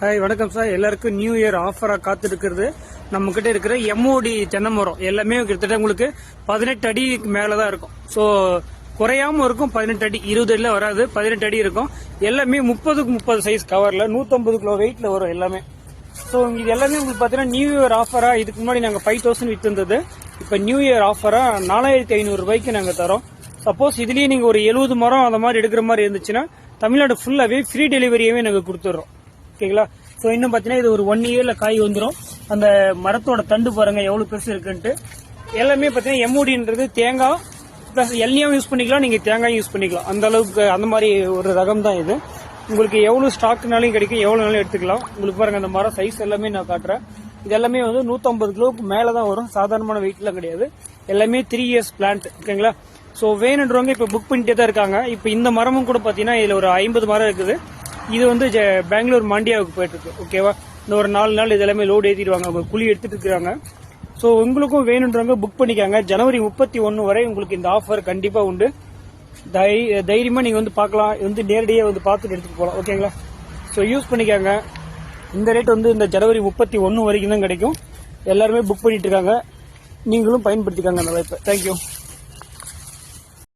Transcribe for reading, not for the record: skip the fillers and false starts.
Hi வணக்கம் sir. எல்லாருக்கும் new year ஆஃபரா காத்துருக்கிறது நம்ம கிட்ட இருக்கிற எம்ஓடி தென்னை மரம் எல்லாமே கிட்டத்தட்ட உங்களுக்கு 18 அடிக்கு மேலதான் இருக்கும். ஸோ குறையாம இருக்கும். 18 அடி 20 அடியில் வராது, 18 அடி இருக்கும். எல்லாமே 30க்கு 30 சைஸ் கவர்ல 150 கிலோ வெயிட்ல வரும் எல்லாமே. ஸோ இது எல்லாமே உங்களுக்கு பாத்தீங்கன்னா நியூ இயர் ஆஃபரா. இதுக்கு முன்னாடி நாங்க 5000 வித்திருந்தது. இப்ப நியூ இயர் ஆஃபரா 4500 ரூபாய்க்கு நாங்க தரோம். சப்போஸ் இதுலயே நீங்க ஒரு 70 மரம் அந்த மாதிரி எடுக்கிற மாதிரி இருந்துச்சுன்னா தமிழ்நாடு ஃபுல்லாவே ஃப்ரீ டெலிவரியாவே நாங்க கொடுத்துறோம். ஓகேங்களா? சோ இன்னும் பாத்தீங்கன்னா இது ஒரு 1 இயர்ல காய் வந்துடும். அந்த மரத்தோட தண்டு பாருங்க எவ்வளவு பெருசு இருக்குன்ட்டு. எல்லாமே பாத்தீங்கன்னா எம்ஓடின்றது தேங்காய் பிளஸ் எல்னியாவும் யூஸ் பண்ணிக்கலாம், நீங்க தேங்காயும் யூஸ் பண்ணிக்கலாம். அந்த அளவுக்கு அந்த மாதிரி ஒரு ரகம் தான் இது. உங்களுக்கு எவ்வளவு ஸ்டாக்னாலும் கிடைக்கும், எவ்வளவு நாளும் எடுத்துக்கலாம். உங்களுக்கு பாருங்க அந்த மரம் சைஸ் எல்லாமே நான் காட்டுறேன். இது எல்லாமே வந்து 150 கிலோவுக்கு மேலதான் வரும். சாதாரணமான வெயிட்லாம் கிடையாது. எல்லாமே 3 இயர்ஸ் பிளான்ட். ஓகேங்களா? சோ வேணுன்றவங்க இப்ப புக் பண்ணிட்டே தான் இருக்காங்க. இப்ப இந்த மரமும் கூட பாத்தீங்கன்னா இதுல ஒரு 50 மரம் இருக்குது. இது வந்து பெங்களூர் மாண்டியாவுக்கு போயிட்டு இருக்கு. ஓகேவா? இந்த ஒரு 4 நாள் இது எல்லாமே லோடு ஏற்றிடுவாங்க. அவங்க குழி எடுத்துட்டு இருக்காங்க. ஸோ உங்களுக்கும் வேணுன்றவங்க புக் பண்ணிக்காங்க. ஜனவரி 31 வரை உங்களுக்கு இந்த ஆஃபர் கண்டிப்பா உண்டு. தைரியமா நீங்க வந்து பார்க்கலாம், வந்து நேரடியாக வந்து பார்த்துட்டு எடுத்துட்டு போகலாம். ஓகேங்களா? ஸோ யூஸ் பண்ணிக்காங்க. இந்த ரேட் வந்து இந்த ஜனவரி 31 வரைக்கும் தான் கிடைக்கும். எல்லாருமே புக் பண்ணிட்டு இருக்காங்க. நீங்களும் பயன்படுத்திக்காங்க அந்த வாய்ப்பை. தேங்க்யூ.